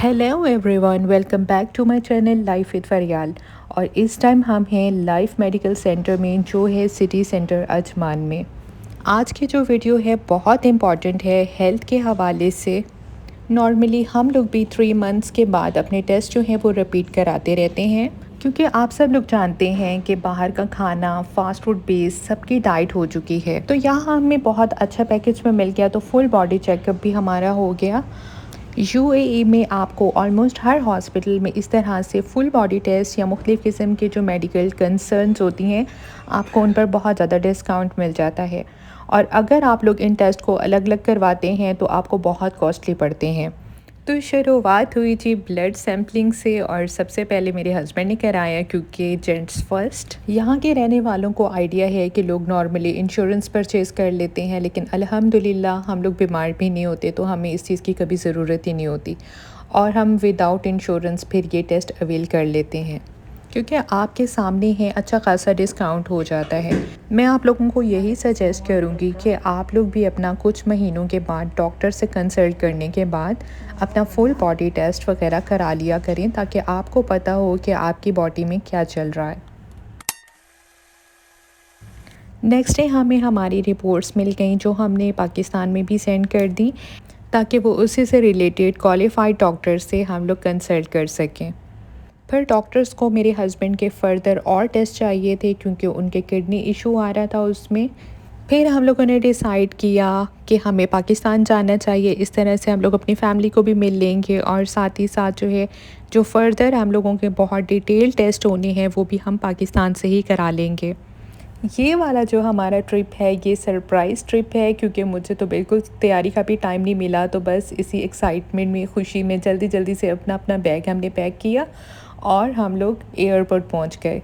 Hello everyone, welcome back to my channel life with Fariyal. और इस time हम हैं लाइफ मेडिकल सेंटर में, जो है सिटी सेंटर अजमान में। आज की जो वीडियो है बहुत इम्पॉर्टेंट है हेल्थ के हवाले से। नॉर्मली हम लोग भी 3 मंथ्स के बाद अपने टेस्ट जो हैं वो रिपीट कराते रहते हैं, क्योंकि आप सब लोग जानते हैं कि बाहर का खाना फास्ट फूड बेस्ड सबकी डाइट हो चुकी है। तो यहाँ हमें बहुत अच्छा पैकेज में मिल गया, तो फुल बॉडी चेकअप भी हमारा हो गया। यूएई में आपको ऑलमोस्ट हर हॉस्पिटल में इस तरह से फुल बॉडी टेस्ट या मुख्तलिफ़ किस्म के जो मेडिकल कंसर्न्स होती हैं, आपको उन पर बहुत ज़्यादा डिस्काउंट मिल जाता है। और अगर आप लोग इन टेस्ट को अलग अलग करवाते हैं तो आपको बहुत कॉस्टली पड़ते हैं। तो शुरुआत हुई जी ब्लड सैम्पलिंग से, और सबसे पहले मेरे हस्बैंड ने कराया, क्योंकि जेंट्स फर्स्ट। यहाँ के रहने वालों को आइडिया है कि लोग नॉर्मली इंश्योरेंस परचेज़ कर लेते हैं, लेकिन अल्हम्दुलिल्लाह हम लोग बीमार भी नहीं होते, तो हमें इस चीज़ की कभी ज़रूरत ही नहीं होती। और हम विदाउट इंश्योरेंस फिर ये टेस्ट अवेल कर लेते हैं, क्योंकि आपके सामने है अच्छा खासा डिस्काउंट हो जाता है। मैं आप लोगों को यही सजेस्ट करूँगी कि आप लोग भी अपना कुछ महीनों के बाद डॉक्टर से कंसल्ट करने के बाद अपना फुल बॉडी टेस्ट वगैरह करा लिया करें, ताकि आपको पता हो कि आपकी बॉडी में क्या चल रहा है। नेक्स्ट डे हमें हमारी रिपोर्ट्स मिल गई, जो हमने पाकिस्तान में भी सेंड कर दी, ताकि वो उसी से रिलेटेड क्वालिफाइड डॉक्टर से हम लोग कंसल्ट कर सकें। फिर डॉक्टर्स को मेरे हस्बैंड के फ़र्दर और टेस्ट चाहिए थे, क्योंकि उनके किडनी इशू आ रहा था उसमें। फिर हम लोगों ने डिसाइड किया कि हमें पाकिस्तान जाना चाहिए। इस तरह से हम लोग अपनी फैमिली को भी मिल लेंगे, और साथ ही साथ जो है जो फ़र्दर हम लोगों के बहुत डिटेल टेस्ट होने हैं वो भी हम पाकिस्तान से ही करा लेंगे। ये वाला जो हमारा ट्रिप है ये सरप्राइज़ ट्रिप है, क्योंकि मुझे तो बिल्कुल तैयारी का भी टाइम नहीं मिला। तो बस इसी एक्साइटमेंट में, खुशी में जल्दी जल्दी से अपना अपना बैग हमने पैक किया और हम लोग एयरपोर्ट पहुंच गए।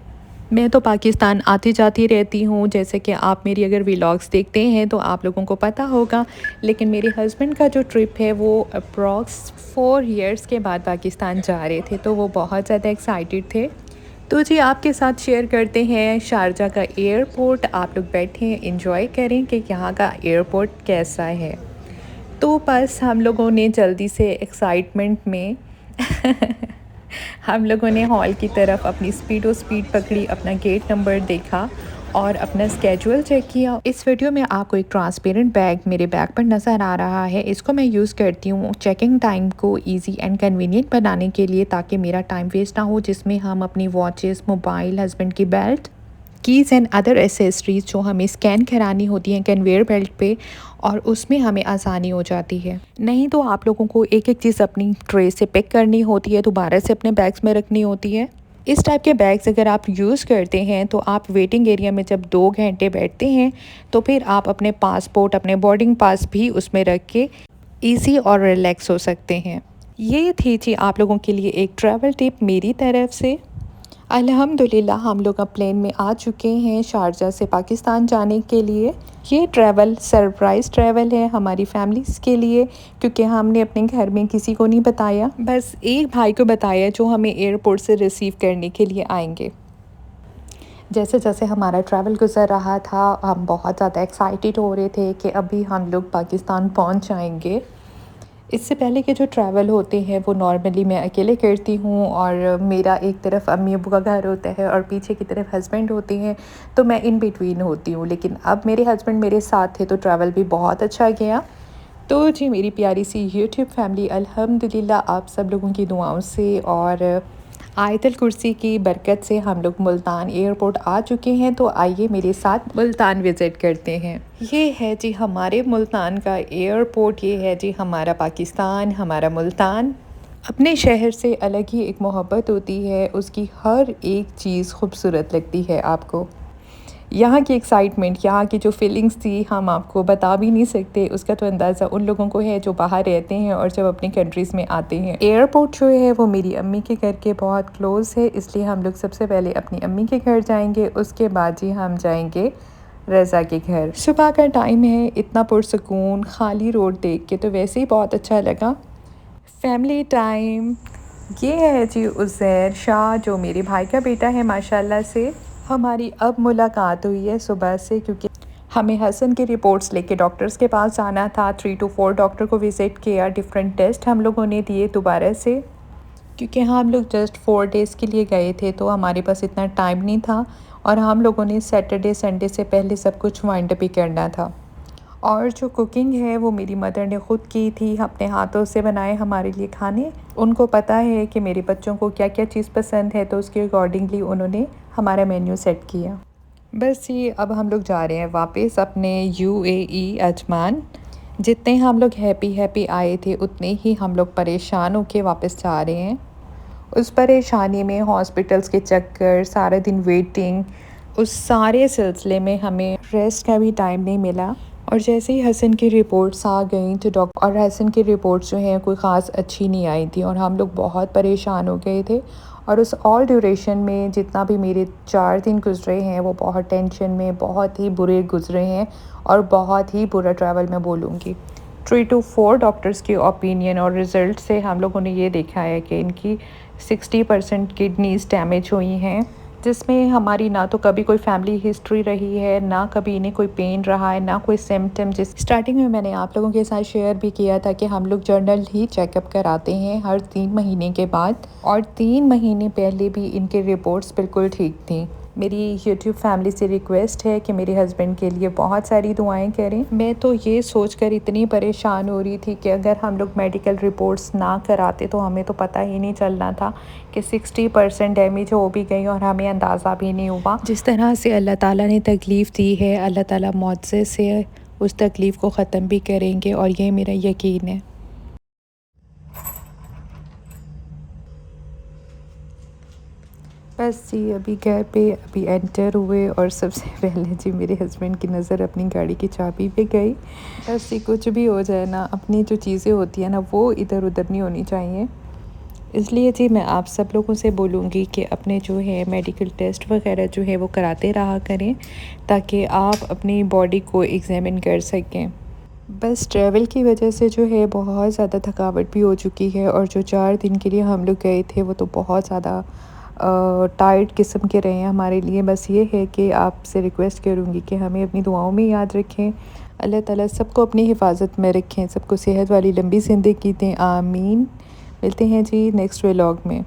मैं तो पाकिस्तान आती जाती रहती हूँ, जैसे कि आप मेरी अगर व्लॉग्स देखते हैं तो आप लोगों को पता होगा। लेकिन मेरे हस्बैंड का जो ट्रिप है वो अप्रॉक्स 4 इयर्स के बाद पाकिस्तान जा रहे थे, तो वो बहुत ज़्यादा एक्साइटेड थे। तो जी आपके साथ शेयर करते हैं शारजा का एयरपोर्ट। आप लोग बैठें, एंजॉय करें कि यहाँ का एयरपोर्ट कैसा है। तो बस हम लोगों ने जल्दी से एक्साइटमेंट में हम लोगों ने हॉल की तरफ अपनी स्पीड पकड़ी, अपना गेट नंबर देखा और अपना स्केड्यूल चेक किया। इस वीडियो में आपको एक ट्रांसपेरेंट बैग मेरे बैग पर नज़र आ रहा है। इसको मैं यूज़ करती हूँ चेकिंग टाइम को इजी एंड कन्वीनियंट बनाने के लिए, ताकि मेरा टाइम वेस्ट ना हो, जिसमें हम अपनी वॉचेस, मोबाइल, हस्बैंड की belt, keys and other accessories जो हमें स्कैन करानी होती हैं कन्वेयर बेल्ट पे, और उसमें हमें आसानी हो जाती है। नहीं तो आप लोगों को एक एक चीज़ अपनी ट्रे से पिक करनी होती है, दोबारा से अपने बैग्स में रखनी होती है। इस टाइप के बैग्स अगर आप यूज़ करते हैं तो आप वेटिंग एरिया में जब 2 घंटे बैठते हैं तो फिर आप अपने पासपोर्ट, अपने बोर्डिंग पास भी उसमें रख के ईज़ी और रिलैक्स हो सकते हैं। ये थी जी आप लोगों के लिए एक ट्रैवल टिप मेरी तरफ से। अल्हम्दुलिल्लाह हम लोग अब प्लेन में आ चुके हैं शारजा से पाकिस्तान जाने के लिए। ये ट्रैवल सरप्राइज़ ट्रैवल है हमारी फैमिलीज़ के लिए, क्योंकि हमने अपने घर में किसी को नहीं बताया, बस एक भाई को बताया जो हमें एयरपोर्ट से रिसीव करने के लिए आएंगे। जैसे जैसे हमारा ट्रैवल गुजर रहा था, हम बहुत ज़्यादा एक्साइटेड हो रहे थे कि अभी हम लोग पाकिस्तान पहुंच जाएंगे। इससे पहले के जो ट्रैवल होते हैं वो नॉर्मली मैं अकेले करती हूँ, और मेरा एक तरफ अम्मी अब्बू का घर होता है और पीछे की तरफ हस्बैंड होते हैं, तो मैं इन बिटवीन होती हूँ। लेकिन अब मेरे हस्बैंड मेरे साथ थे तो ट्रैवल भी बहुत अच्छा गया। तो जी मेरी प्यारी सी यूट्यूब फैमिली, अल्हम्दुलिल्लाह आप सब लोगों की दुआओं से और आयतल कुर्सी की बरकत से हम लोग मुल्तान एयरपोर्ट आ चुके हैं। तो आइए मेरे साथ मुल्तान विज़िट करते हैं। ये है जी हमारे मुल्तान का एयरपोर्ट, ये है जी हमारा पाकिस्तान, हमारा मुल्तान। अपने शहर से अलग ही एक मोहब्बत होती है, उसकी हर एक चीज़ खूबसूरत लगती है आपको। यहाँ की एक्साइटमेंट, यहाँ की जो फीलिंग्स थी हम आपको बता भी नहीं सकते। उसका तो अंदाज़ा उन लोगों को है जो बाहर रहते हैं और जब अपनी कंट्रीज़ में आते हैं। एयरपोर्ट जो है वो मेरी अम्मी के घर के बहुत क्लोज़ है, इसलिए हम लोग सबसे पहले अपनी अम्मी के घर जाएंगे, उसके बाद जी हम जाएंगे रज़ा के घर। सुबह का टाइम है, इतना पुरसकून खाली रोड देख के तो वैसे ही बहुत अच्छा लगा। Family time. ये है जी उज़ैर शाह, जो मेरे भाई का बेटा है माशाल्लाह से। हमारी अब मुलाकात हुई है सुबह से, क्योंकि हमें हसन की रिपोर्ट्स लेके डॉक्टर्स के पास जाना था। 3 to 4 डॉक्टर को विज़िट किया, डिफरेंट टेस्ट हम लोगों ने दिए दोबारा से, क्योंकि हम लोग जस्ट 4 डेज़ के लिए गए थे तो हमारे पास इतना टाइम नहीं था और हम लोगों ने सैटरडे संडे से पहले सब कुछ वाइंड अप ही करना था। और जो कुकिंग है वो मेरी मदर ने ख़ुद की थी, अपने हाथों से बनाए हमारे लिए खाने। उनको पता है कि मेरे बच्चों को क्या क्या चीज़ पसंद है, तो उसके अकॉर्डिंगली उन्होंने हमारा मेन्यू सेट किया। बस ये अब हम लोग जा रहे हैं वापस अपने यूएई अजमान। जितने हम लोग हैप्पी आए थे उतने ही हम लोग परेशान होके वापस जा रहे हैं। उस परेशानी में हॉस्पिटल्स के चक्कर, सारा दिन वेटिंग, उस सारे सिलसिले में हमें रेस्ट का भी टाइम नहीं मिला। और जैसे ही हसन की रिपोर्ट्स आ गई तो डॉक्टर और हसन की रिपोर्ट्स जो हैं कोई ख़ास अच्छी नहीं आई थी और हम लोग बहुत परेशान हो गए थे। और उस ऑल ड्यूरेशन में जितना भी मेरे 4 दिन गुजरे हैं वो बहुत टेंशन में, बहुत ही बुरे गुजरे हैं और बहुत ही बुरा ट्रैवल मैं बोलूँगी। 3 to 4 डॉक्टर्स की ओपिनियन और रिज़ल्ट से हम लोगों ने ये देखा है कि इनकी 60% किडनीज़ डैमेज हुई हैं, जिसमें हमारी ना तो कभी कोई फैमिली हिस्ट्री रही है, ना कभी इन्हें कोई पेन रहा है, ना कोई सिम्टम। जिस स्टार्टिंग में मैंने आप लोगों के साथ शेयर भी किया था कि हम लोग जर्नल ही चेकअप कराते हैं हर 3 महीने के बाद, और 3 महीने पहले भी इनके रिपोर्ट्स बिल्कुल ठीक थी। मेरी यूट्यूब फैमिली से रिक्वेस्ट है कि मेरे हस्बैंड के लिए बहुत सारी दुआएं करें। मैं तो ये सोचकर इतनी परेशान हो रही थी कि अगर हम लोग मेडिकल रिपोर्ट्स ना कराते तो हमें तो पता ही नहीं चलना था कि 60% डैमेज हो भी गई और हमें अंदाज़ा भी नहीं हुआ। जिस तरह से अल्लाह ताला ने तकलीफ़ दी है, अल्लाह ताला मुआज़े से उस तकलीफ़ को ख़त्म भी करेंगे, और ये मेरा यकीन है। बस जी अभी घर पे अभी एंटर हुए और सबसे पहले जी मेरे हस्बैंड की नज़र अपनी गाड़ी की चाबी पे गई। बस जी कुछ भी हो जाए ना, अपनी जो चीज़ें होती हैं ना वो इधर उधर नहीं होनी चाहिए। इसलिए जी मैं आप सब लोगों से बोलूँगी कि अपने जो है मेडिकल टेस्ट वगैरह जो है वो कराते रहा करें, ताकि आप अपनी बॉडी को एग्ज़ामिन कर सकें। बस ट्रैवल की वजह से जो है बहुत ज़्यादा थकावट भी हो चुकी है, और जो 4 दिन के लिए हम लोग गए थे वो तो बहुत ज़्यादा टायर्ड किस्म के रहे हैं हमारे लिए। बस ये है कि आपसे रिक्वेस्ट करूँगी कि हमें अपनी दुआओं में याद रखें। अल्लाह ताला सबको अपनी हिफाजत में रखें, सबको सेहत वाली लंबी ज़िंदगी दें, आमीन। मिलते हैं जी नेक्स्ट व्लॉग में।